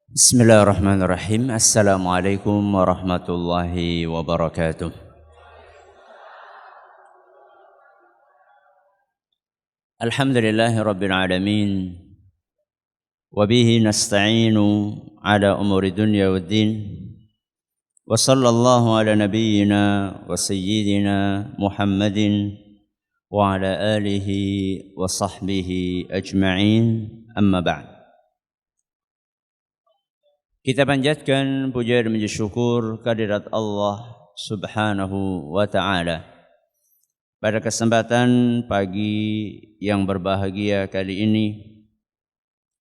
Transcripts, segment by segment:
Bismillahirrahmanirrahim. Assalamualaikum warahmatullahi wabarakatuh. Alhamdulillahi rabbil alamin. Wabihi nasta'inu ala umuri dunya waddin. Wa sallallahu ala nabiyyina wa sayyidina Muhammadin wa ala alihi wa sahbihi ajma'in. Amma ba'd. Kita panjatkan puja dan puji syukur kehadirat Allah Subhanahu wa taala. Pada kesempatan pagi yang berbahagia kali ini,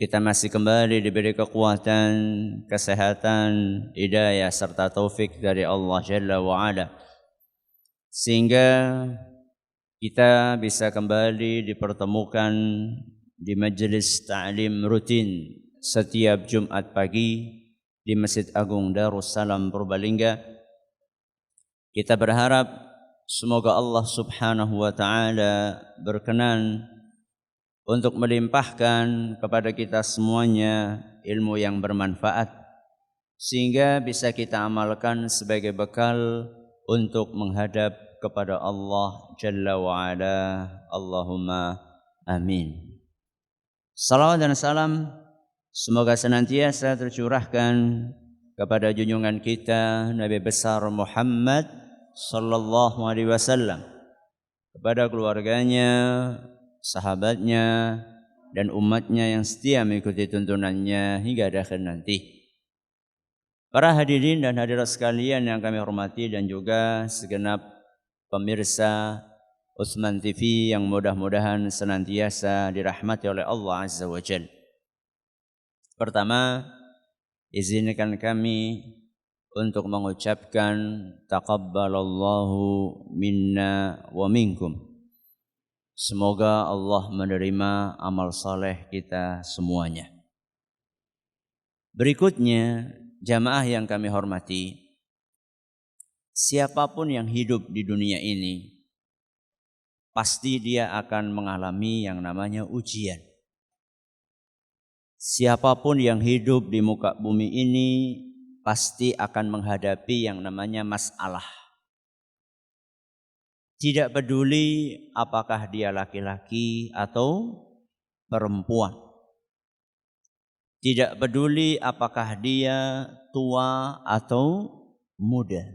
kita masih kembali diberi kekuatan, kesehatan, hidayah serta taufik dari Allah Jalla wa Ala, sehingga kita bisa kembali dipertemukan di majelis ta'lim rutin setiap Jumat pagi di Masjid Agung Darussalam Purbalingga. Kita berharap semoga Allah Subhanahu wa taala berkenan untuk melimpahkan kepada kita semuanya ilmu yang bermanfaat, sehingga bisa kita amalkan sebagai bekal untuk menghadap kepada Allah Jalla wa Ala. Allahumma amin. Salawat dan salam semoga senantiasa tercurahkan kepada junjungan kita Nabi besar Muhammad sallallahu alaihi wasallam, kepada keluarganya, sahabatnya, dan umatnya yang setia mengikuti tuntunannya hingga akhir nanti. Para hadirin dan hadirat sekalian yang kami hormati, dan juga segenap pemirsa Utsman TV yang mudah-mudahan senantiasa dirahmati oleh Allah Azza wa Jalla. Pertama, izinkan kami untuk mengucapkan taqabbalallahu minna wa minkum. Semoga Allah menerima amal saleh kita semuanya. Berikutnya, jamaah yang kami hormati, siapapun yang hidup di dunia ini, pasti dia akan mengalami yang namanya ujian. Siapapun yang hidup di muka bumi ini pasti akan menghadapi yang namanya masalah. Tidak peduli apakah dia laki-laki atau perempuan. Tidak peduli apakah dia tua atau muda.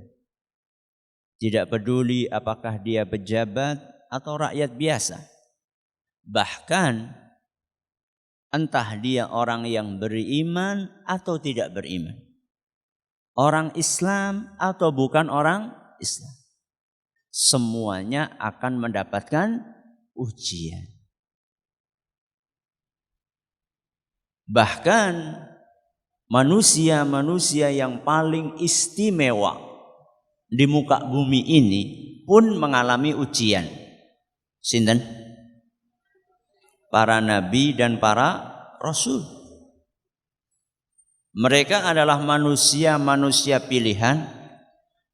Tidak peduli apakah dia pejabat atau rakyat biasa. Bahkan entah dia orang yang beriman atau tidak beriman, orang Islam atau bukan orang Islam, semuanya akan mendapatkan ujian. Bahkan manusia-manusia yang paling istimewa di muka bumi ini pun mengalami ujian. Sinten? Para nabi dan para rasul. Mereka adalah manusia-manusia pilihan.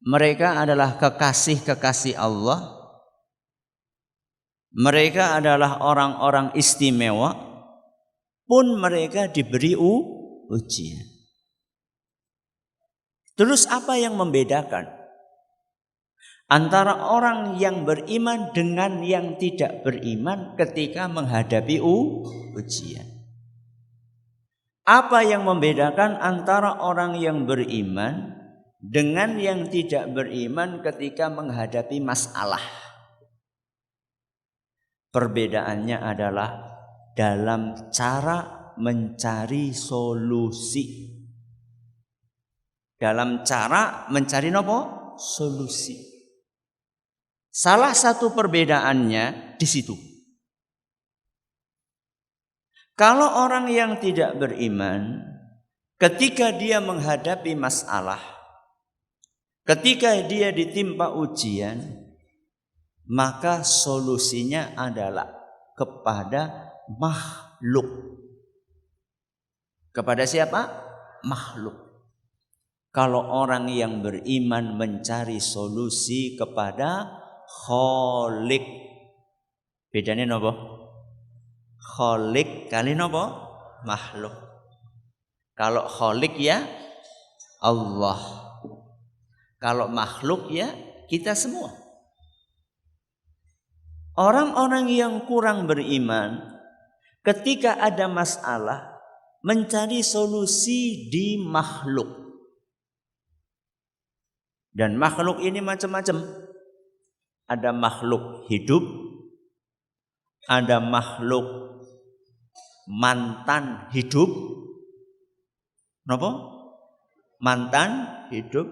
Mereka adalah kekasih-kekasih Allah. Mereka adalah orang-orang istimewa. Pun mereka diberi ujian. Terus apa yang membedakan antara orang yang beriman dengan yang tidak beriman ketika menghadapi ujian? Apa yang membedakan antara orang yang beriman dengan yang tidak beriman ketika menghadapi masalah? Perbedaannya adalah dalam cara mencari solusi. Dalam cara mencari apa? Solusi. Salah satu perbedaannya di situ. Kalau orang yang tidak beriman, ketika dia menghadapi masalah, ketika dia ditimpa ujian, maka solusinya adalah kepada makhluk. Kepada siapa? Makhluk. Kalau orang yang beriman mencari solusi kepada Khalik, bedanya napa? Khalik kali napa? Makhluk. Kalau khalik ya Allah. Kalau makhluk ya kita semua. Orang-orang yang kurang beriman ketika ada masalah mencari solusi di makhluk. Dan makhluk ini macam-macam. Ada makhluk hidup, ada makhluk mantan hidup. Kenapa? Mantan hidup.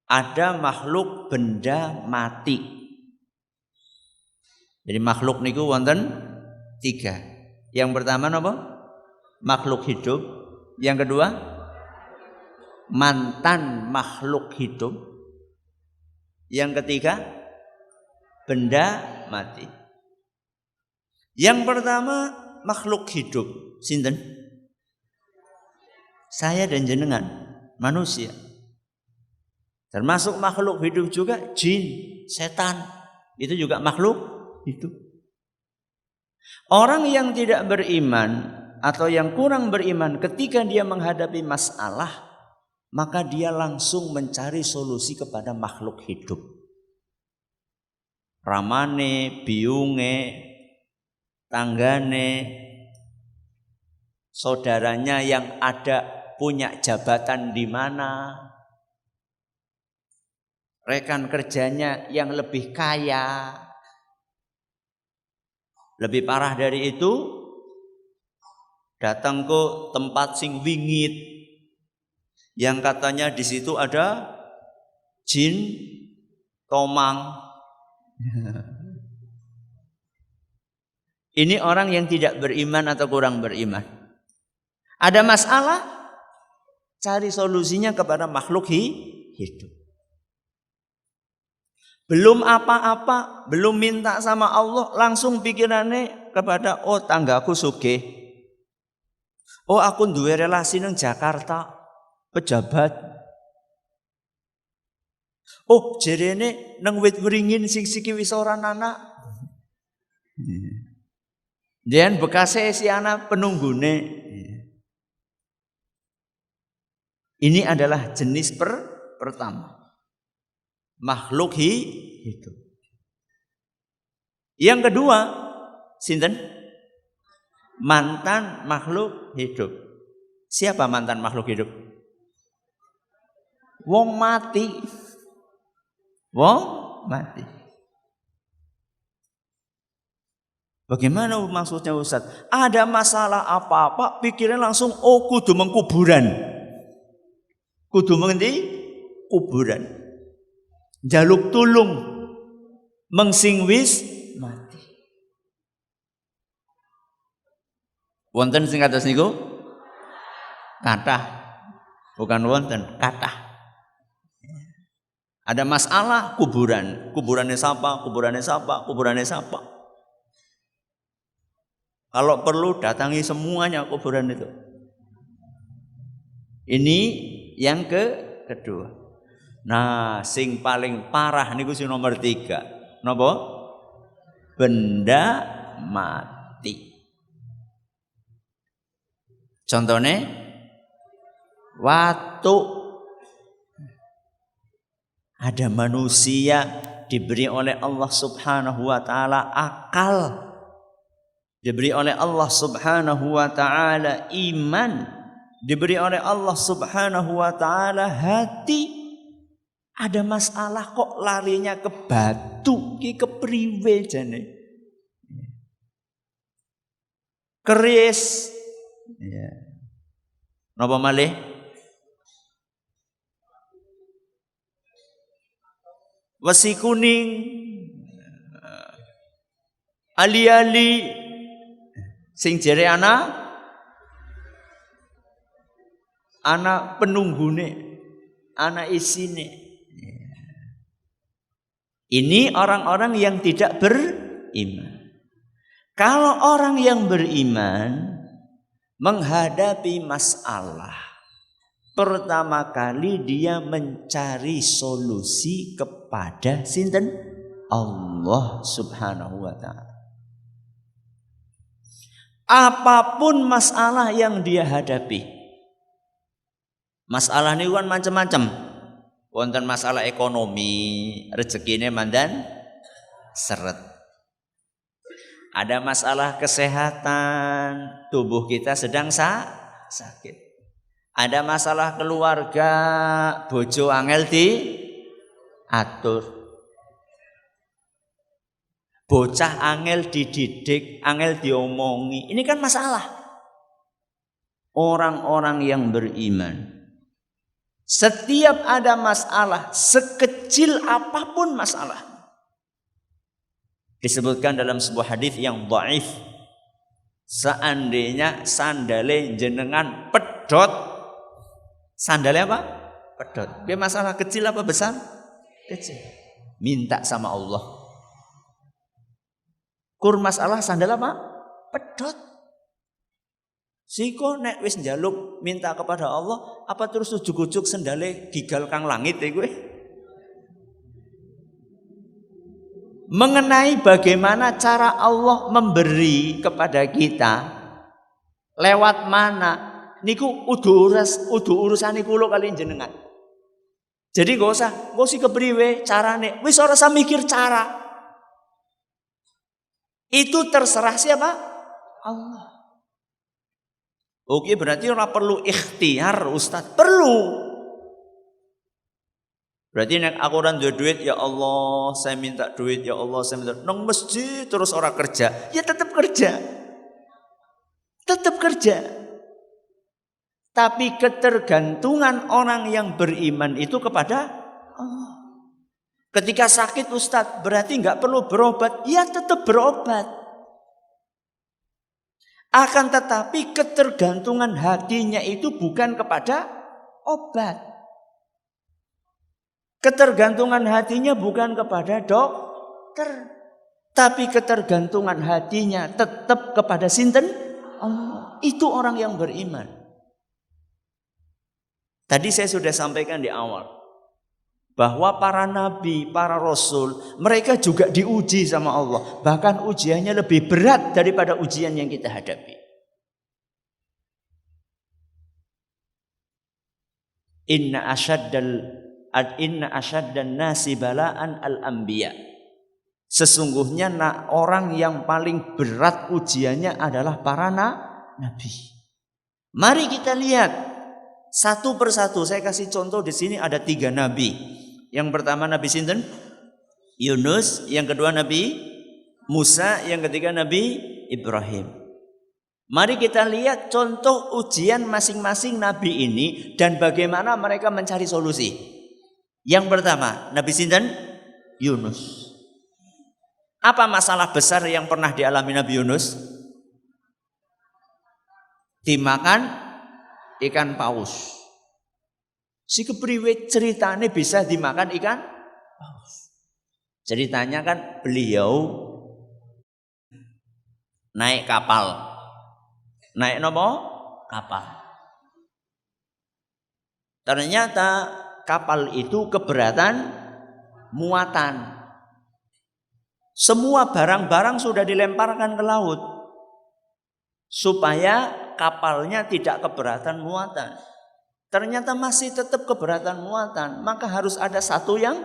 Ada makhluk benda mati. Jadi makhluk niku wonten 3. Yang pertama napa? Makhluk hidup. Yang kedua mantan makhluk hidup. Yang ketiga benda mati. Yang pertama makhluk hidup. Sinten? Saya dan jenengan, manusia. Termasuk makhluk hidup juga jin, setan. Itu juga makhluk hidup. Orang yang tidak beriman atau yang kurang beriman ketika dia menghadapi masalah, maka dia langsung mencari solusi kepada makhluk hidup. Ramane, biunge, tanggane, saudaranya yang ada punya jabatan di mana, rekan kerjanya yang lebih kaya. Lebih parah dari itu, datang ke tempat sing wingit, yang katanya di situ ada jin tomang. Ini orang yang tidak beriman atau kurang beriman. Ada masalah, cari solusinya kepada makhluk hidup. Belum apa-apa, belum minta sama Allah, langsung pikirannya kepada tanggaku sugih. Aku duwe relasi nang Jakarta, pejabat. Jerene nang wit wringin sing siki wis ora anak. Dian bekase si anak penunggune. Ini adalah jenis pertama. Makhluk hidup. Yang kedua, sinten? Mantan makhluk hidup. Siapa mantan makhluk hidup? Wong mati. Wong mati. Bagaimana maksudnya Ustaz? Ada masalah apa-apa, pikirnya langsung kudu mengkuburan. Kudu mengendi? Kuburan. Jaluk tulung mengsing wis mati. Wonten sing kados niku? Kathah. Bukan wonten, kathah. Ada masalah kuburan. Kuburannya siapa? Kuburannya siapa? Kuburannya siapa? Kalau perlu datangi semuanya kuburan itu. Ini yang kedua. Nah, sing paling parah niku sing nomor 3. Napa? Benda mati. Contohnya watu. Ada manusia diberi oleh Allah Subhanahu wa taala akal. Diberi oleh Allah Subhanahu wa taala iman. Diberi oleh Allah Subhanahu wa taala hati. Ada masalah kok larinya ke batu, ki kepriwe jane. Keris. Ya. Napa malih? Wesi kuning. Ali-ali sing jere anak penunggune, anak isine. Ini orang-orang yang tidak beriman. Kalau orang yang beriman menghadapi masalah, pertama kali dia mencari solusi kepada sinten? Allah Subhanahu wa taala. apapun masalah yang dia hadapi. Masalah ini kan macam-macam. Wonten masalah ekonomi, rezekine mandan seret. Ada masalah kesehatan, tubuh kita sedang sakit. Ada masalah keluarga, bojo angel diatur. Bocah angel dididik, angel diomongi. Ini kan masalah. Orang-orang yang beriman, setiap ada masalah, sekecil apapun masalah, disebutkan dalam sebuah hadis yang dhaif, seandainya sandale jenengan pedot, sandalnya apa? Pedot. Dia masalah kecil apa besar? Kecil. Minta sama Allah. Kur masalah sandal apa? Pedot. Siko nek wis njaluk minta kepada Allah, apa terus ujuk-ujuk sendale gigal kang langit gue? Mengenai bagaimana cara Allah memberi kepada kita, lewat mana, niku udu urusan niku lo kali jenengan. Jadi gak usah kepriwe carane, wis ora usah mikir cara. Itu terserah siapa? Allah. Oke, berarti ora perlu ikhtiar, Ustaz. Perlu. Berarti nek aku ora duwe duit, ya Allah, saya minta duit, ya Allah, saya minta. Nang masjid terus ora kerja, ya tetap kerja. Tetap kerja. Tapi ketergantungan orang yang beriman itu kepada Allah. Ketika sakit, Ustaz, berarti enggak perlu berobat, ya tetap berobat. Akan tetapi ketergantungan hatinya itu bukan kepada obat. Ketergantungan hatinya bukan kepada dokter. Tapi ketergantungan hatinya tetap kepada sinten? Allah. Itu orang yang beriman. Tadi saya sudah sampaikan di awal, bahwa para nabi, para rasul, mereka juga diuji sama Allah. Bahkan ujiannya lebih berat daripada ujian yang kita hadapi. Inna asyaddan nasi bala'an al-anbiya. Sesungguhnya orang yang paling berat ujiannya adalah para nabi. Mari kita lihat satu persatu. Saya kasih contoh di sini ada 3 nabi. Yang pertama Nabi sinten? Yunus, yang kedua Nabi Musa, yang ketiga Nabi Ibrahim. Mari kita lihat contoh ujian masing-masing nabi ini dan bagaimana mereka mencari solusi. Yang pertama, Nabi sinten? Yunus. Apa masalah besar yang pernah dialami Nabi Yunus? Dimakan ikan paus. Si kepriwe ceritanya bisa dimakan ikan paus. Ceritanya kan beliau naik kapal. Naik nopo? Kapal. Ternyata kapal itu keberatan muatan. Semua barang-barang sudah dilemparkan ke laut supaya kapalnya tidak keberatan muatan. Ternyata masih tetap keberatan muatan, maka harus ada satu yang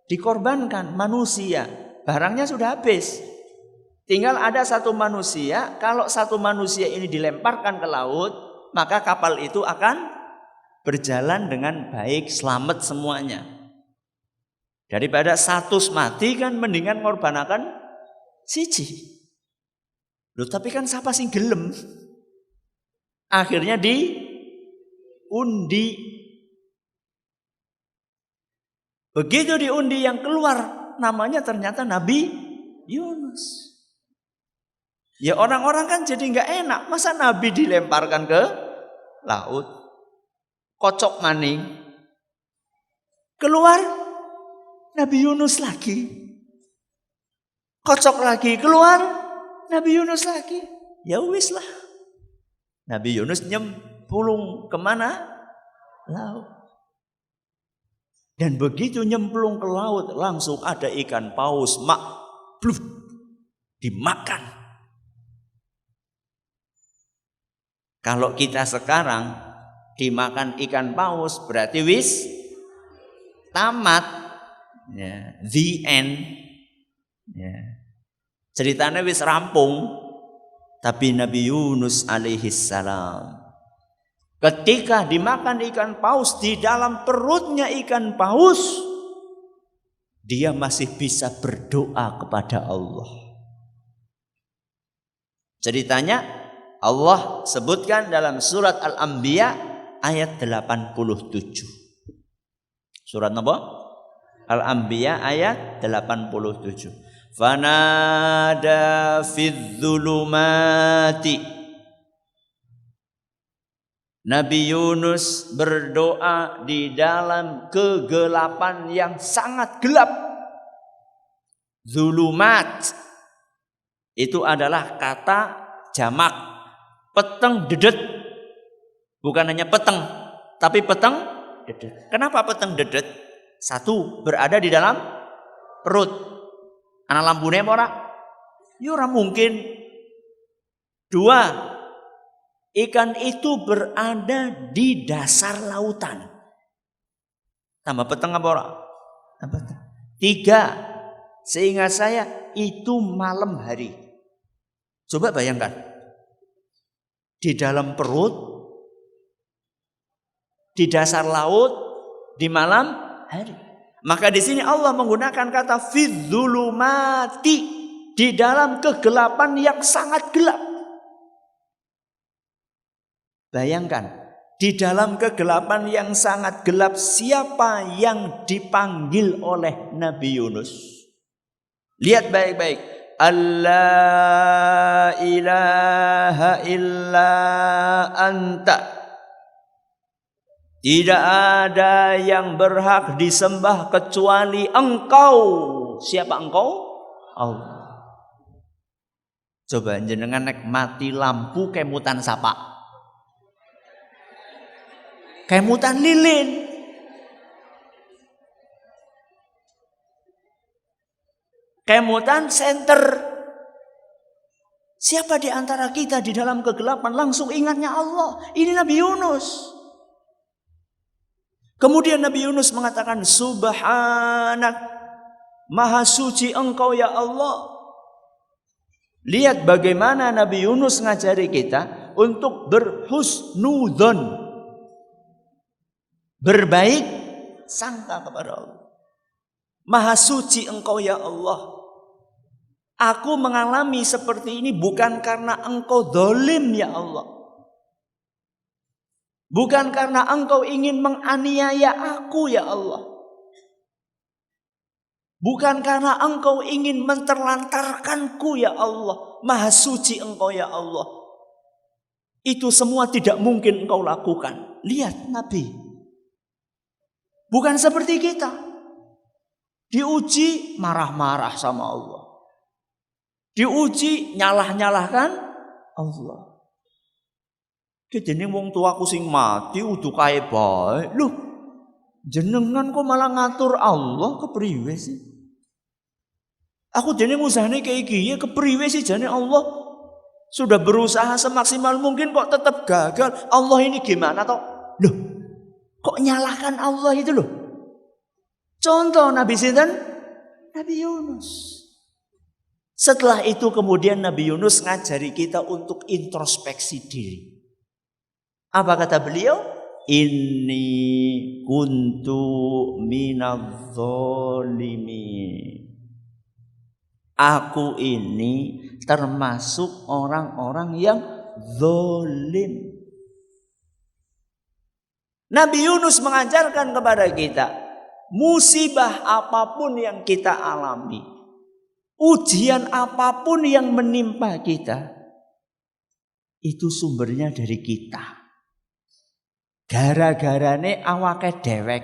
dikorbankan, manusia. Barangnya sudah habis. Tinggal ada satu manusia, kalau satu manusia ini dilemparkan ke laut, maka kapal itu akan berjalan dengan baik, selamat semuanya. Daripada satu mati kan mendingan ngorbanakan siji. Loh, tapi kan siapa sing gelem? Akhirnya diundi. Begitu diundi yang keluar namanya ternyata Nabi Yunus. Ya orang-orang kan jadi nggak enak. Masa Nabi dilemparkan ke laut? Kocok maning. Keluar Nabi Yunus lagi. Kocok lagi. Keluar Nabi Yunus lagi. Ya wis lah. Nabi Yunus nyemplung kemana? Laut. Dan begitu nyemplung ke laut langsung ada ikan paus bluf, dimakan. Kalau kita sekarang dimakan ikan paus berarti wis tamat, ya, the end, ya. Ceritanya wis rampung. Tapi Nabi Yunus alaihissalam ketika dimakan ikan paus, di dalam perutnya ikan paus, dia masih bisa berdoa kepada Allah. Ceritanya Allah sebutkan dalam surat Al-Anbiya ayat 87. Surat apa? Al-Anbiya ayat 87. Fanada fidz zulumati. Nabi Yunus berdoa di dalam kegelapan yang sangat gelap. Zulumat itu adalah kata jamak peteng dedet. Bukan hanya peteng, tapi peteng dedet. Kenapa peteng dedet? Satu, berada di dalam perut. Anak lampunya apa ora? Ya ora mungkin. Dua, ikan itu berada di dasar lautan. Tambah peteng apa ora? Tiga, seingat saya itu malam hari. Coba bayangkan. Di dalam perut, di dasar laut, di malam hari. Maka di sini Allah menggunakan kata fidzulumati, di dalam kegelapan yang sangat gelap. Bayangkan, di dalam kegelapan yang sangat gelap, siapa yang dipanggil oleh Nabi Yunus? Lihat baik-baik. Allah ilaha illa anta. Tidak ada yang berhak disembah kecuali Engkau. Siapa Engkau? Allah. Coba jenengan nek mati lampu kemutan sapa? Kemutan lilin. Kemutan senter. Siapa di antara kita di dalam kegelapan langsung ingatnya Allah? Ini Nabi Yunus. Kemudian Nabi Yunus mengatakan, Subhanak, Maha suci Engkau ya Allah. Lihat bagaimana Nabi Yunus ngajari kita untuk berhusnudzon, berbaik sangka kepada Allah. Maha suci Engkau ya Allah. Aku mengalami seperti ini bukan karena Engkau zalim ya Allah. Bukan karena Engkau ingin menganiaya aku ya Allah. Bukan karena Engkau ingin menterlantarkanku ya Allah. Maha suci Engkau ya Allah. Itu semua tidak mungkin Engkau lakukan. Lihat Nabi. Bukan seperti kita. Diuji marah-marah sama Allah. Diuji nyalah-nyalahkan Allah. Jeneng wong tuaku sing mati udu kae bae. Loh, jenengan kok malah ngatur Allah kepriwe sih? Aku jeneng usahane kayak gini kepriwe sih jane Allah? Sudah berusaha semaksimal mungkin kok tetap gagal. Allah ini gimana toh? Loh, kok nyalahkan Allah itu loh? Contoh Nabi sinten? Nabi Yunus. Setelah itu kemudian Nabi Yunus ngajari kita untuk introspeksi diri. Apa kata beliau? Inni kuntu minadz-dzalimin. Aku ini termasuk orang-orang yang zalim. Nabi Yunus mengajarkan kepada kita, musibah apapun yang kita alami, ujian apapun yang menimpa kita, itu sumbernya dari kita. Gara-garane awake dewek.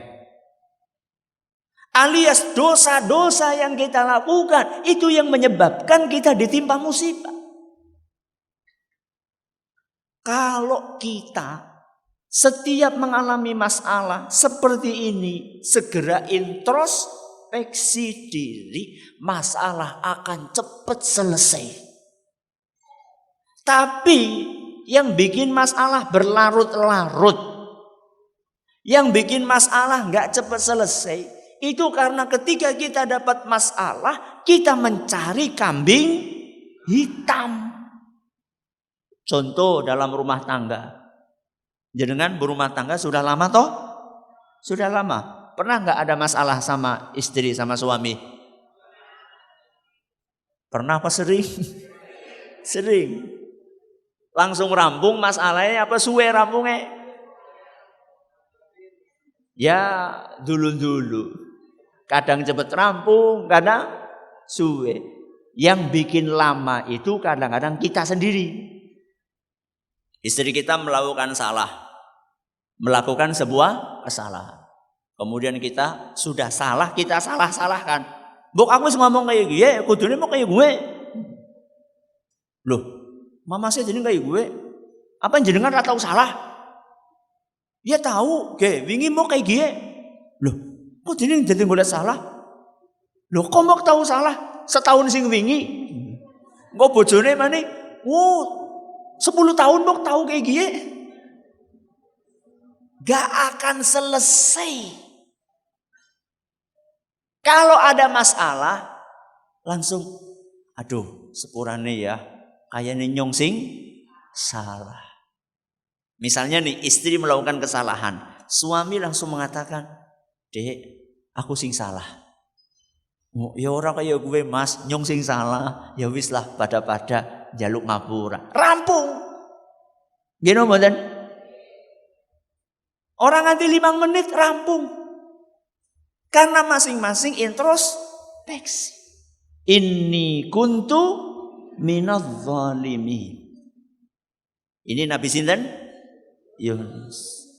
Alias dosa-dosa yang kita lakukan itu yang menyebabkan kita ditimpa musibah. Kalau kita setiap mengalami masalah seperti ini, segera introspeksi diri, masalah akan cepat selesai. Tapi Yang bikin masalah berlarut-larut, yang bikin masalah nggak cepat selesai, itu karena ketika kita dapat masalah, kita mencari kambing hitam. Contoh dalam rumah tangga. Jenengan berumah tangga sudah lama toh? Sudah lama. Pernah nggak ada masalah sama istri, sama suami? Pernah apa sering? Sering. Langsung rampung masalahnya apa suwe rampungnya? Ya dulu-dulu. Kadang cepet rampung, kadang suwe. Yang bikin lama itu kadang-kadang kita sendiri. Istri kita melakukan salah. Melakukan sebuah kesalahan. Kemudian kita sudah salah, kita salah-salahkan. Bok aku ngomong kayak gue, kudune mau kayak gue. Loh, mama saya jadi kayak gue. Apa jenengan ora tahu salah? Dia tahu, ge, wingi mau kayak gue. Loh, kok jenengan jadi golek salah? Loh, kok mau tahu salah? Setahun sing wingi. Kok bojone maneh? 10 tahun mau tahu kayak gue. Gak akan selesai. Kalau ada masalah, langsung, aduh, sepurane ya, kayaknya nyongsing salah. Misalnya nih, istri melakukan kesalahan, suami langsung mengatakan, Dek, aku sing salah. Oh, ya orang kayak gue mas, nyongsing salah, ya wis lah pada jaluk ngapura, rampung. Gino mboten? Orang nanti 5 menit rampung. Karena masing-masing introspeksi. Inni kuntu minadh dhalimin. Ini Nabi sinten? Yunus.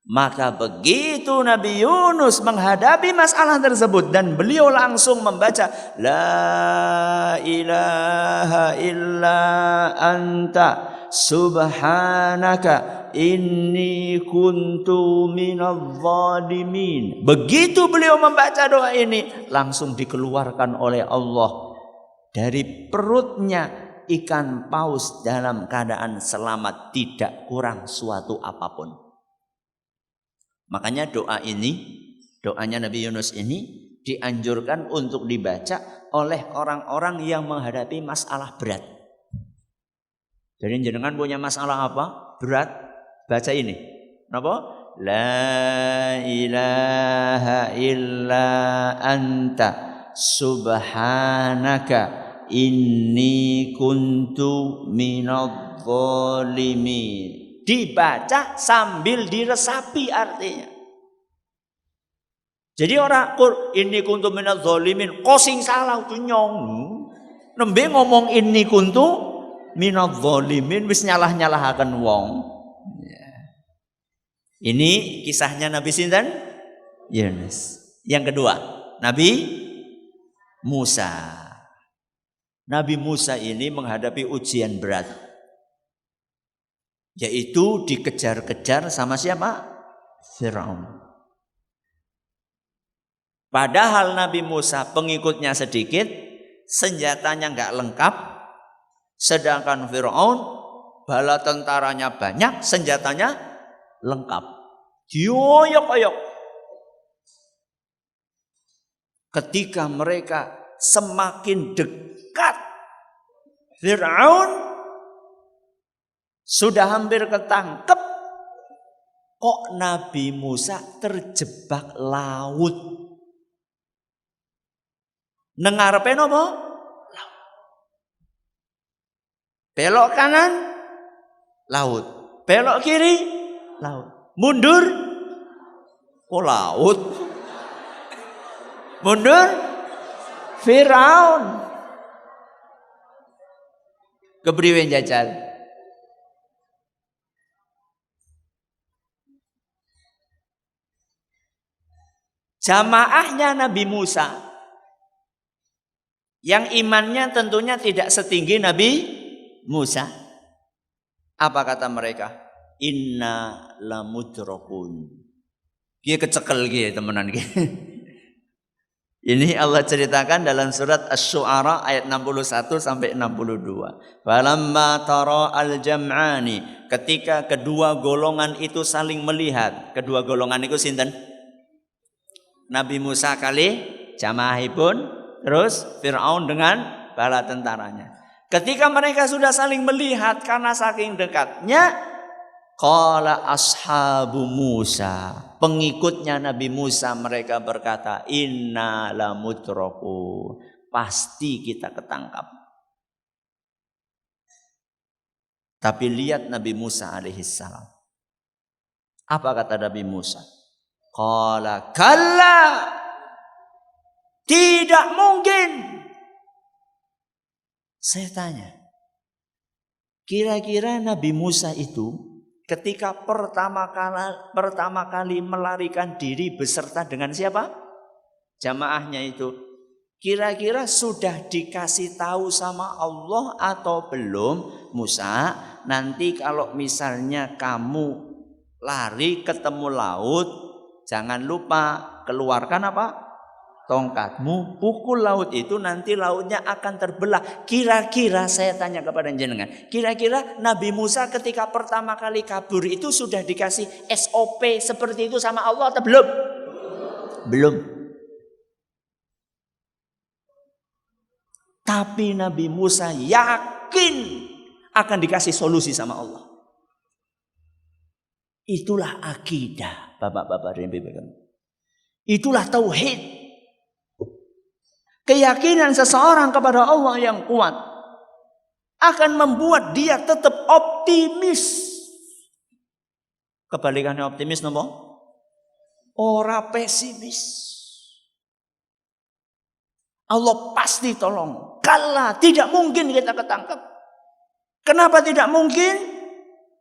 Maka begitu Nabi Yunus menghadapi masalah tersebut dan beliau langsung membaca La ilaha illa anta subhanaka inni kuntu minadh dhalimin. Begitu beliau membaca doa ini, langsung dikeluarkan oleh Allah dari perutnya ikan paus dalam keadaan selamat, tidak kurang suatu apapun. Makanya doa ini, doanya Nabi Yunus ini dianjurkan untuk dibaca oleh orang-orang yang menghadapi masalah berat. Jadi jenengan punya masalah apa? Berat, baca ini. Napa? La ilaha illa anta subhanaka inni kuntu minadh dhalimin. Dibaca sambil diresapi artinya. Jadi orang ini kuntu minadh dhalimin, kok sing salah itu nyong. Nembe ngomong ini kuntu minadh dhalimin wis nyalah-nyalahaken wong. Ini kisahnya Nabi sinten? Yunus. Yang kedua, Nabi Musa. Nabi Musa ini menghadapi ujian berat. Yaitu dikejar-kejar sama siapa? Firaun. Padahal Nabi Musa pengikutnya sedikit, senjatanya nggak lengkap, sedangkan Firaun bala tentaranya banyak, senjatanya lengkap. Dioyok-oyok. Ketika mereka semakin dekat, Firaun sudah hampir ketangkep, kok Nabi Musa terjebak laut. Nengarepe napa? Laut. Belok kanan, laut. Belok kiri, laut. Mundur, kok laut. Mundur, Firaun. Kepriwe jajal? Jamaahnya Nabi Musa yang imannya tentunya tidak setinggi Nabi Musa. Apa kata mereka? Inna lamudrakun. Dia kecekel gitu temenan gitu. Ini Allah ceritakan dalam surat Asy-Syu'ara ayat 61 sampai 62. Falamma tara al-jam'ani, ketika kedua golongan itu saling melihat. Kedua golongan itu sinten? Nabi Musa kali jamaahipun, terus Firaun dengan bala tentaranya. Ketika mereka sudah saling melihat karena saking dekatnya, qala ashabu Musa, pengikutnya Nabi Musa mereka berkata, inna lamudraku, pasti kita ketangkap. Tapi lihat Nabi Musa alaihissalam. Apa kata Nabi Musa? Qala kalla, tidak mungkin. Saya tanya, kira-kira Nabi Musa itu ketika pertama kali melarikan diri beserta dengan siapa? Jamaahnya itu. Kira-kira sudah dikasih tahu sama Allah atau belum? Musa, nanti kalau misalnya kamu lari ketemu laut, jangan lupa keluarkan apa? Tongkatmu, pukul laut itu, nanti lautnya akan terbelah. Kira-kira saya tanya kepada jenengan, kira-kira Nabi Musa ketika pertama kali kabur itu sudah dikasih SOP seperti itu sama Allah atau belum? Belum. Tapi Nabi Musa yakin akan dikasih solusi sama Allah. Itulah akidah, bapak-bapak dan ibu-ibu. Itulah tauhid. Keyakinan seseorang kepada Allah yang kuat akan membuat dia tetap optimis. Kebalikannya optimis nopo? Ora pesimis. Allah pasti tolong. Kala, tidak mungkin kita ketangkep. Kenapa tidak mungkin?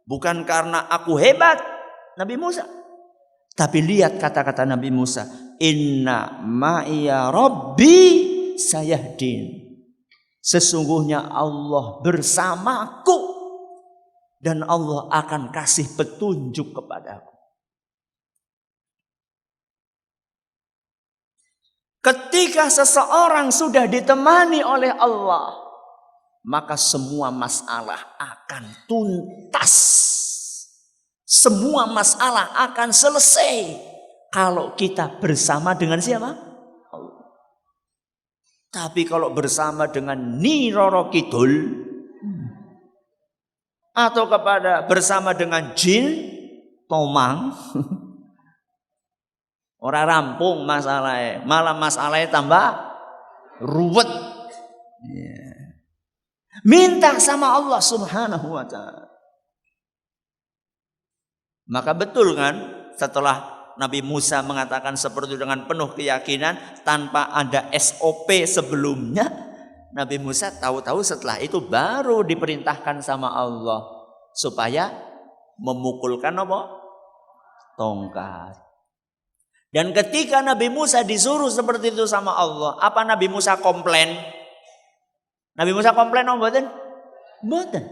Bukan karena aku hebat, Nabi Musa. Tapi lihat kata-kata Nabi Musa, inna ma'iya rabbi sayahdin. Sesungguhnya Allah bersamaku dan Allah akan kasih petunjuk kepadaku. Ketika seseorang sudah ditemani oleh Allah, maka semua masalah akan tuntas. Semua masalah akan selesai kalau kita bersama dengan siapa? Allah. Tapi kalau bersama dengan Nyi Roro Kidul atau bersama dengan jin tomang, ora rampung masalahnya, malah masalahnya tambah ruwet. Minta sama Allah Subhanahu wa ta'ala. Maka betul kan, setelah Nabi Musa mengatakan seperti itu dengan penuh keyakinan tanpa ada SOP sebelumnya, Nabi Musa tahu-tahu setelah itu baru diperintahkan sama Allah supaya memukulkan apa? Tongkat. Dan ketika Nabi Musa disuruh seperti itu sama Allah, apa Nabi Musa komplain? Nabi Musa komplain apa mboten? Mboten.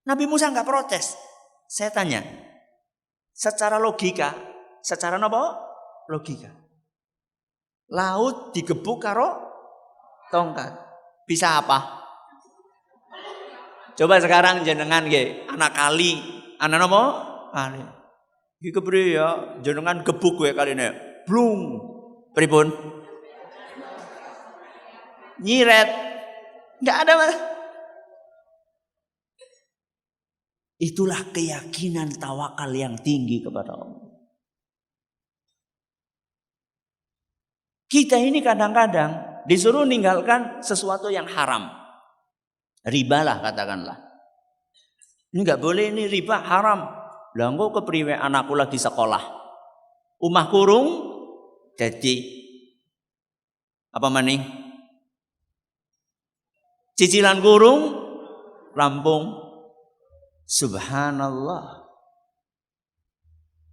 Nabi Musa enggak protes. Saya tanya, secara logika, secara apa? Logika. Laut digebuk karo tongkat. Bisa apa? Coba sekarang jenengan nggih, anak kali, anak apa? Kali. Iki kepriye ya, jenengan gebuk kowe kaline. Blung. Pripun? Nyiret. Enggak ada, Mas. Itulah keyakinan tawakal yang tinggi kepada Allah. Kita ini kadang-kadang disuruh ninggalkan sesuatu yang haram. Riba lah katakanlah. Ini enggak boleh, ini riba haram. Lah engko kepriwe anakku lagi sekolah. Omah kurung jadi apa maning? Cicilan kurung rampung. Subhanallah.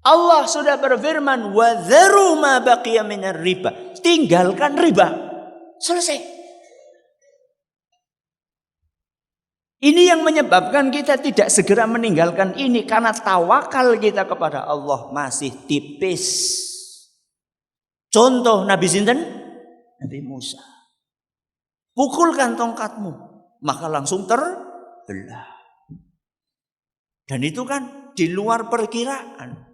Allah sudah berfirman, wa dharu ma baqiya minar riba. Tinggalkan riba. Selesai. Ini yang menyebabkan kita tidak segera meninggalkan ini karena tawakal kita kepada Allah masih tipis. Contoh Nabi sinten? Nabi Musa. Pukulkan tongkatmu, maka langsung terbelah. Dan itu kan di luar perkiraan.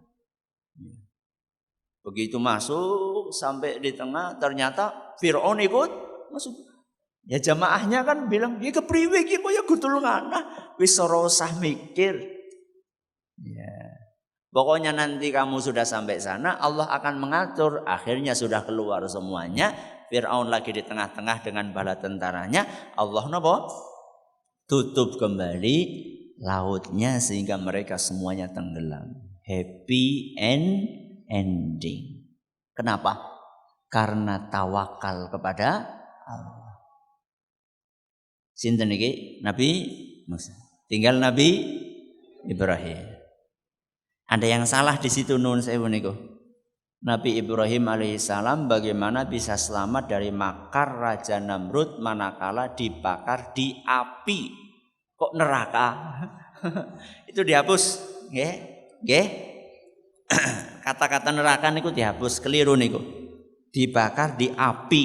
Begitu masuk sampai di tengah, ternyata Fir'aun ikut masuk. Ya jamaahnya kan bilang, ya kepriwe iki kok ya gudul ngana, wis ora usah mikir. Ya. Pokoknya nanti kamu sudah sampai sana, Allah akan mengatur. Akhirnya sudah keluar semuanya. Fir'aun lagi di tengah-tengah dengan bala tentaranya. Allah napa? Tutup kembali lautnya sehingga mereka semuanya tenggelam. Happy ending. Kenapa? Karena tawakal kepada Allah. Sinten iki? Nabi Musa. Tinggal Nabi Ibrahim. Ada yang salah di situ nun sewu niku. Nabi Ibrahim alaihissalam bagaimana bisa selamat dari makar Raja Namrud manakala dibakar di api? Kok neraka? Itu dihapus, nggih? Nggih. Kata-kata neraka niku dihapus, keliru niku. Dibakar di api.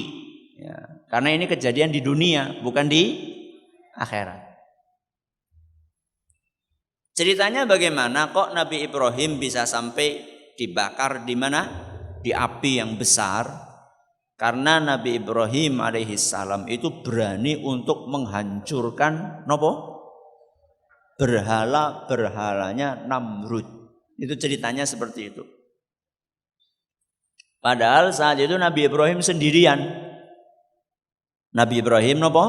Ya, karena ini kejadian di dunia, bukan di akhirat. Ceritanya bagaimana kok Nabi Ibrahim bisa sampai dibakar di mana? Di api yang besar. Karena Nabi Ibrahim alaihissalam itu berani untuk menghancurkan nopo? Berhala-berhalanya Namrud. Itu ceritanya seperti itu. Padahal saat itu Nabi Ibrahim sendirian. Nabi Ibrahim nopo?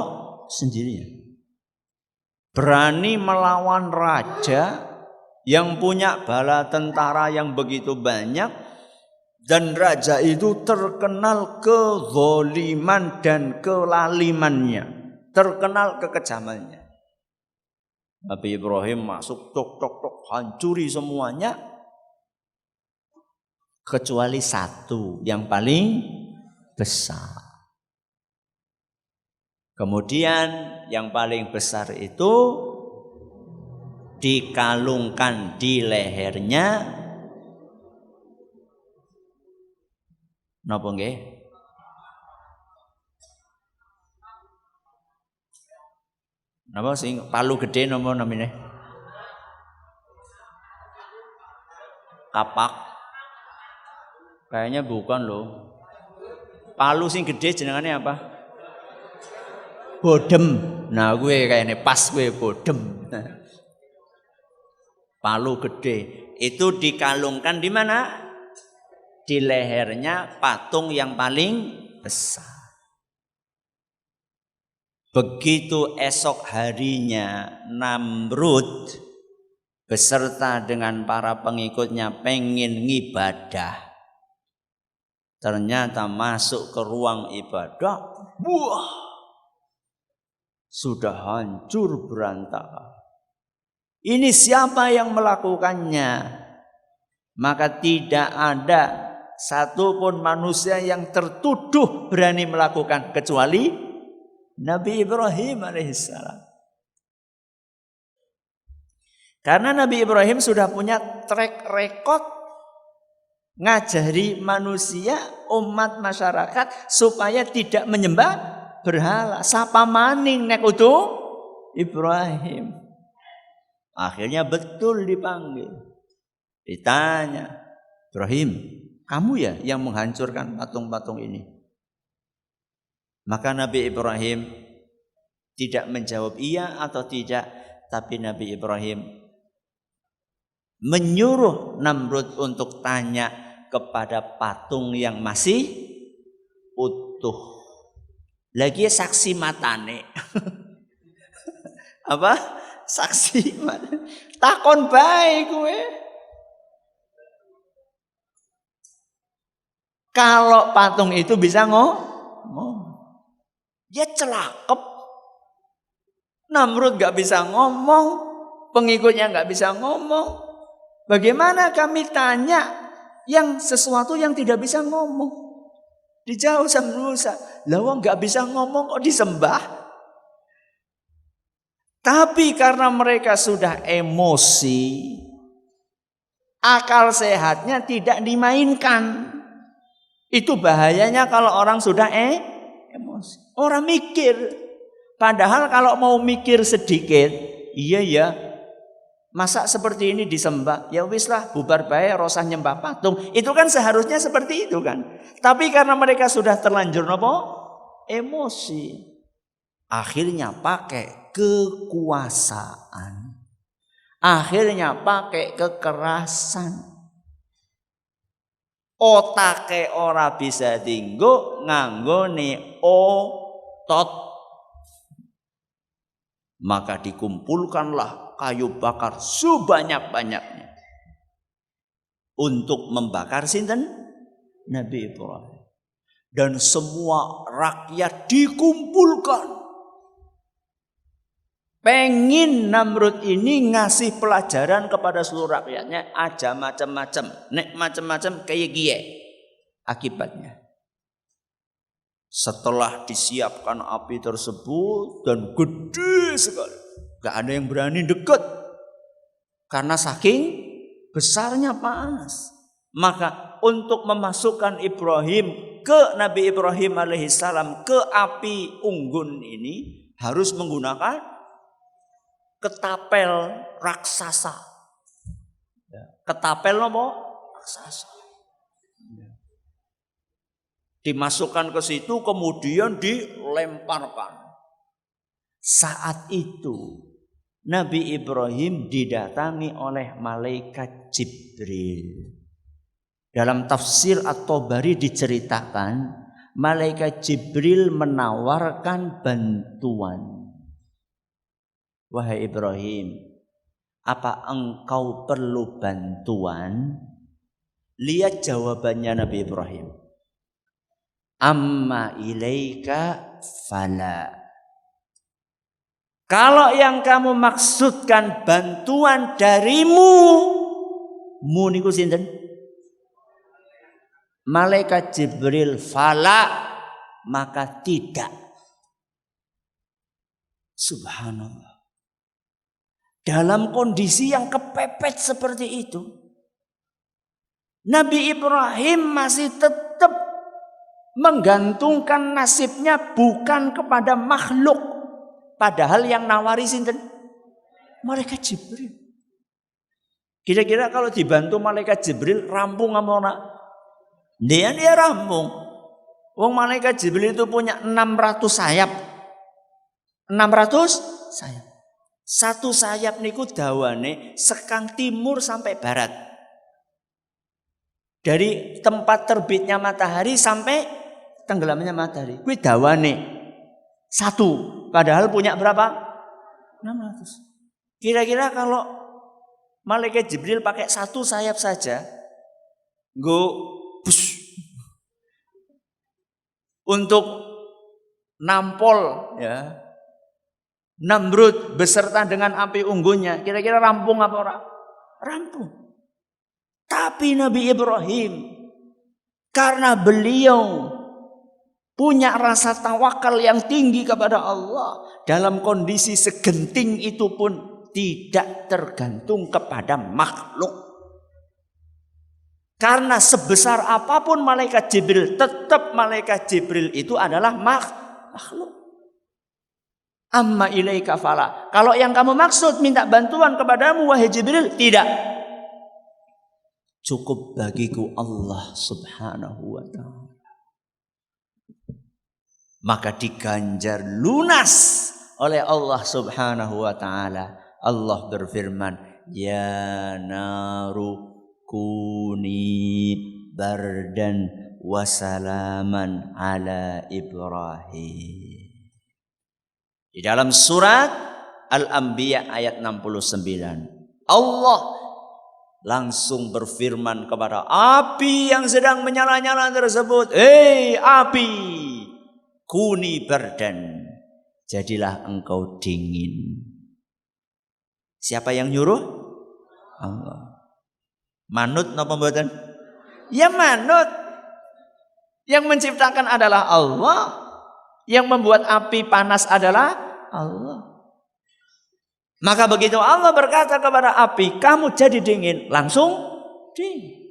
Sendirian. Berani melawan raja yang punya bala tentara yang begitu banyak. Dan raja itu terkenal kezaliman dan kelalimannya. Terkenal kekejamannya. Nabi Ibrahim masuk tok hancuri semuanya. Kecuali satu yang paling besar. Kemudian yang paling besar itu dikalungkan di lehernya. Napa nggih? Napa sing palu gede napa namine? Kapak. Kayaknya bukan loh. Palu sing gede jenengane apa? Bodem. Nah, gue kayaknya pas gue bodem. Palu gede. Itu dikalungkan di mana? Di lehernya patung yang paling besar. Begitu esok harinya Namrud beserta dengan para pengikutnya pengen ngibadah. Ternyata masuk ke ruang ibadah, wah, sudah hancur berantakan. Ini siapa yang melakukannya? Maka tidak ada satupun manusia yang tertuduh berani melakukan kecuali Nabi Ibrahim alaihissalam. Karena Nabi Ibrahim sudah punya track record ngajari manusia, umat masyarakat supaya tidak menyembah berhala. Sapa maning nek utuh Ibrahim. Akhirnya betul dipanggil. Ditanya, Ibrahim, kamu ya yang menghancurkan patung-patung ini? Maka Nabi Ibrahim tidak menjawab iya atau tidak, tapi Nabi Ibrahim menyuruh Namrud untuk tanya kepada patung yang masih utuh. Lagi saksi matane. Apa? Saksi matane. Takon bae kowe. Kalau patung itu bisa ngomong, dia celakep. Namrud gak bisa ngomong, pengikutnya gak bisa ngomong. Bagaimana kami tanya yang sesuatu yang tidak bisa ngomong? Dijauh sama Musa, lawang gak bisa ngomong kok disembah. Tapi karena mereka sudah emosi, akal sehatnya tidak dimainkan. Itu bahayanya kalau orang sudah Orang mikir. Padahal kalau mau mikir sedikit, iya ya, masa seperti ini disembah? Ya wis lah, bubar bae, rosah nyembah patung. Itu kan seharusnya seperti itu kan. Tapi karena mereka sudah terlanjur emosi, akhirnya pakai kekuasaan, akhirnya pakai kekerasan. Otake ora bisa dinggo nganggone otot. Maka dikumpulkanlah kayu bakar sebanyak-banyaknya untuk membakar sinten? Nabi Ibrahim. Dan semua rakyat dikumpulkan. Pengin Namrud ini ngasih pelajaran kepada seluruh rakyatnya, aja macam-macam, nek macam-macam kayak gie. Akibatnya setelah disiapkan api tersebut dan gede sekali, gak ada yang berani dekat karena saking besarnya panas. Maka untuk memasukkan Ibrahim ke Nabi Ibrahim alaihissalam ke api unggun ini harus menggunakan ketapel raksasa. Ketapel apa? Raksasa. Dimasukkan ke situ kemudian dilemparkan. Saat itu Nabi Ibrahim didatangi oleh malaikat Jibril. Dalam tafsir At-Tabari diceritakan malaikat Jibril menawarkan bantuan. Wahai Ibrahim, apa engkau perlu bantuan? Lihat jawabannya Nabi Ibrahim. Amma ilaika fala. Kalau yang kamu maksudkan bantuan darimu, niku sinten? Malaikat Jibril, fala, maka tidak. Subhanallah. Dalam kondisi yang kepepet seperti itu, Nabi Ibrahim masih tetap menggantungkan nasibnya bukan kepada makhluk. Padahal yang nawari sinten? Malaikat Jibril. Kira-kira kalau dibantu malaikat Jibril rampung apa ora? Dia rampung. Wong malaikat Jibril itu punya 600 sayap. 600 sayap. Satu sayap niku dawane sekang timur sampai barat. Dari tempat terbitnya matahari sampai tenggelamnya matahari. Kuwi dawane satu. Padahal punya berapa? 600. Kira-kira kalau malaikat Jibril pakai satu sayap saja, untuk nampol ya Namrud beserta dengan api unggunnya, kira-kira rampung apa ora? Rampung. Tapi Nabi Ibrahim karena beliau punya rasa tawakal yang tinggi kepada Allah, dalam kondisi segenting itu pun tidak tergantung kepada makhluk. Karena sebesar apapun malaikat Jibril, tetap malaikat Jibril itu adalah makhluk. Amma ilaika fala. Kalau yang kamu maksud minta bantuan kepadamu wahai Jibril, tidak. Cukup bagiku Allah subhanahu wa ta'ala. Maka diganjar lunas oleh Allah subhanahu wa ta'ala. Allah berfirman, ya naru kuni bardan wasalaman ala Ibrahim. Di dalam surat Al-Anbiya ayat 69. Allah langsung berfirman kepada api yang sedang menyala-nyala tersebut. Hei api, kuni bardan, jadilah engkau dingin. Siapa yang nyuruh? Allah. Manut napa mboten? Ya manut. Yang menciptakan adalah Allah. Yang membuat api panas adalah Allah. Maka begitu Allah berkata kepada api, kamu jadi dingin, langsung dingin.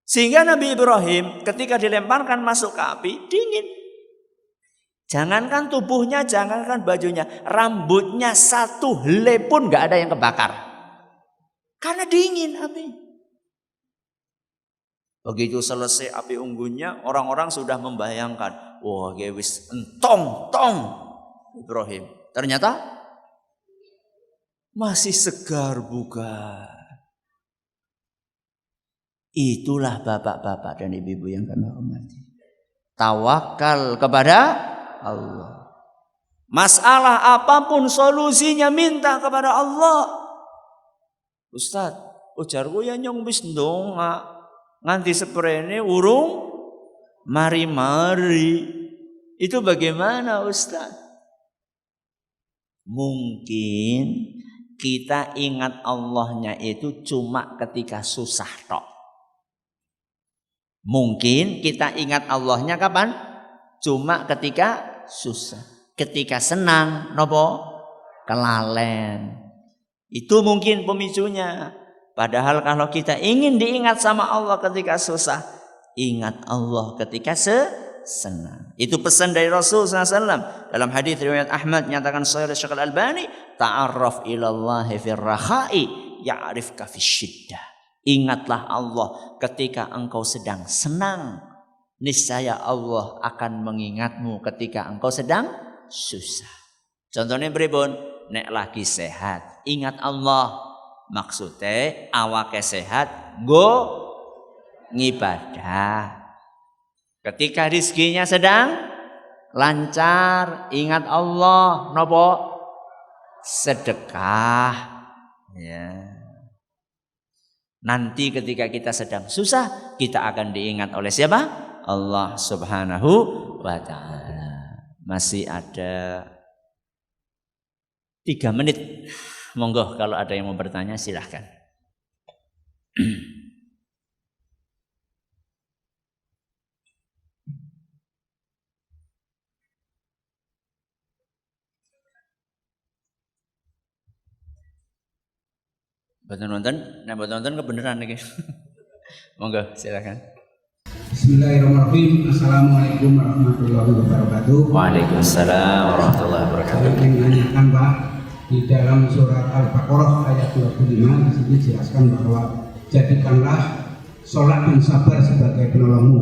Sehingga Nabi Ibrahim ketika dilemparkan masuk ke api, dingin. Jangankan tubuhnya, jangankan bajunya, rambutnya satu helai pun nggak ada yang kebakar. Karena dingin api. Begitu selesai api unggunnya, orang-orang sudah membayangkan, wah gewis entong Ibrahim. Ternyata masih segar bugar. Itulah bapak-bapak dan ibu-ibu yang kami hormati. Tawakal kepada Allah. Masalah apapun solusinya minta kepada Allah. Ustaz, ujarku ya nyong wis ndonga nganti seprene urung mari-mari. Itu bagaimana Ustaz? Mungkin kita ingat Allahnya itu cuma ketika susah tok. Mungkin kita ingat Allahnya kapan? Cuma ketika susah. Ketika senang, nopo? Kelalen. Itu mungkin pemicunya. Padahal kalau kita ingin diingat sama Allah ketika susah, ingat Allah ketika senang. Itu pesan dari Rasul SAW. Dalam hadis riwayat Ahmad nyatakan Sahih Syekh Al-Albani, ta'arraf ilallahi fir rakhai ya'rifka fisyiddah. Ingatlah Allah ketika engkau sedang senang. Niscaya Allah akan mengingatmu ketika engkau sedang susah. Contohnya pripun? Nek lagi sehat, ingat Allah. Maksudnya awake sehat, go ngibadah. Ketika rizkinya sedang lancar, ingat Allah, nopo? Sedekah. Ya. Nanti ketika kita sedang susah, kita akan diingat oleh siapa? Allah Subhanahu wa ta'ala. Masih ada 3 menit. Monggo kalau ada yang mau bertanya silahkan. Nonton kebenaran nih. Monggo silakan. Bismillahirrahmanirrahim. Assalamualaikum warahmatullahi wabarakatuh. Waalaikumsalam warahmatullahi wabarakatuh. Saya ingin menanyakan Pak, di dalam surat Al-Baqarah ayat 25 di sini dijelaskan bahwa jadikanlah sholat dan sabar sebagai penolongmu.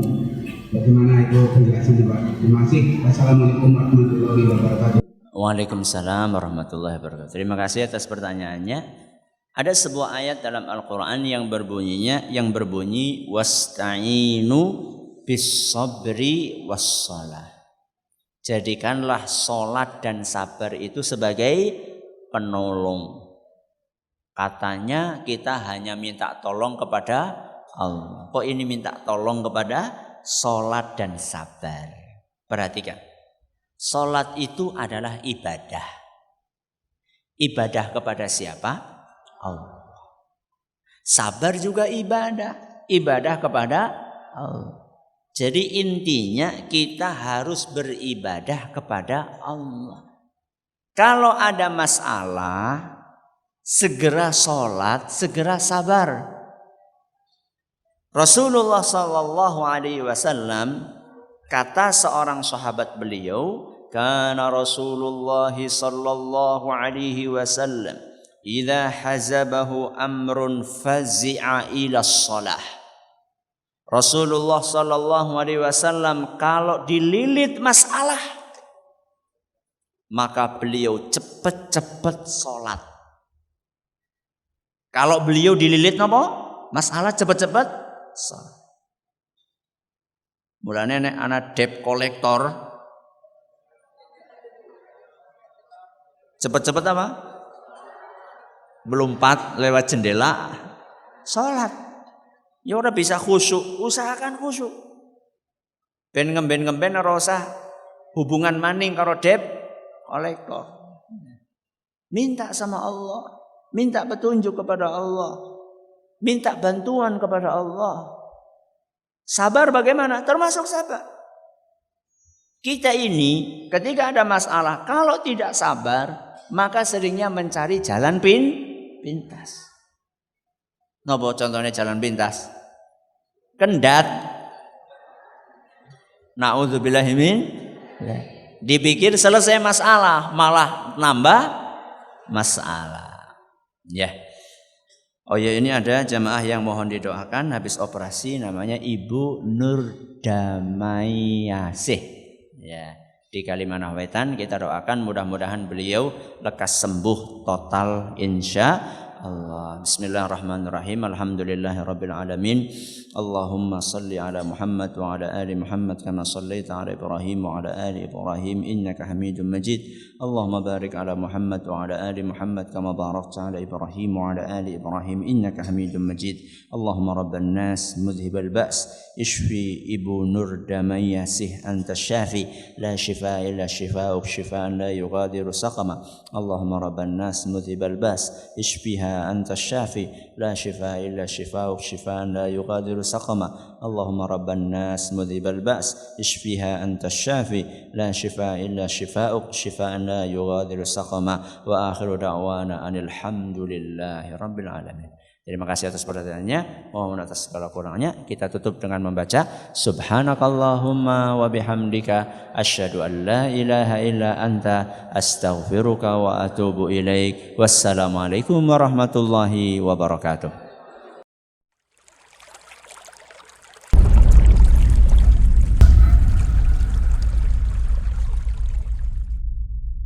Bagaimana itu penjelasannya Pak? Terima kasih. Assalamualaikum warahmatullahi wabarakatuh. Waalaikumsalam warahmatullahi wabarakatuh. Terima kasih atas pertanyaannya. Ada sebuah ayat dalam Al-Quran yang berbunyi wasta'inu bis sabri wassalah. Jadikanlah sholat dan sabar itu sebagai penolong. Katanya kita hanya minta tolong kepada Allah. Kok ini minta tolong kepada sholat dan sabar? Perhatikan, sholat itu adalah ibadah. Ibadah kepada siapa? Allah. Sabar juga ibadah kepada Allah. Jadi intinya kita harus beribadah kepada Allah. Kalau ada masalah, segera sholat, segera sabar. Rasulullah Sallallahu Alaihi Wasallam kata seorang sahabat beliau, kana Rasulullah Sallallahu Alaihi Wasallam idza hazabahu amrun fazi'a ila shalah. Rasulullah sallallahu alaihi wasallam kalau dililit masalah maka beliau cepat-cepat salat. Kalau beliau dililit napa? Masalah cepat-cepat salat. Mulane nek ana debt collector cepat-cepat apa? Melompat lewat jendela sholat. Ya ora bisa khusyuk, usahakan khusyuk. Ben ngemben ora usah hubungan maning karo debt kolektor. Minta sama Allah, minta petunjuk kepada Allah, minta bantuan kepada Allah. Sabar bagaimana? Termasuk sabar. Kita ini ketika ada masalah, kalau tidak sabar, maka seringnya mencari jalan pintas. Nopo contohnya jalan pintas? Kendat. Nauzubillahi min. Dipikir selesai masalah, malah nambah masalah. Ya. Oh ya, ini ada jamaah yang mohon didoakan habis operasi, namanya Ibu Nur Damayasih. Ya, di Kalimantan Wetan, kita doakan mudah-mudahan beliau lekas sembuh total insya Allah. Bismillahirrahmanirrahim. Alhamdulillahirabbil alamin. Allahumma salli ala Muhammad wa ala ali Muhammad kama sallaita ala Ibrahim wa ala ali Ibrahim innaka Hamidum Majid. Allahumma barik ala Muhammad wa ala ali Muhammad kama barakta ala Ibrahim wa ala ali Ibrahim innaka Hamidum Majid. Allahumma rabban nas mudhibal ba's ishfi Ibu Nur Damayasih anta syafi la shifaa illa shifaa'uk shifaa'an la yughadiru saqama. Allahumma rabban nas mudhibal ba's ishfiha anta syafi la shifaa illa shifaa'uk shifaa'an la yughadiru saqama. Allahumma rabban nas mudhibal ba's ishfiha anta syafi la shifaa illa shifaa'uk shifaa'an la yughadiru saqama. Wa akhiru da'wana anil hamdulillahi rabbil alamin. Terima kasih atas perhatiannya. Mohon atas segala kurangnya. Kita tutup dengan membaca Subhanakallahumma wa bihamdika asyhadu an la ilaha illa anta astaghfiruka wa atubu ilaik. Wassalamualaikum warahmatullahi wabarakatuh.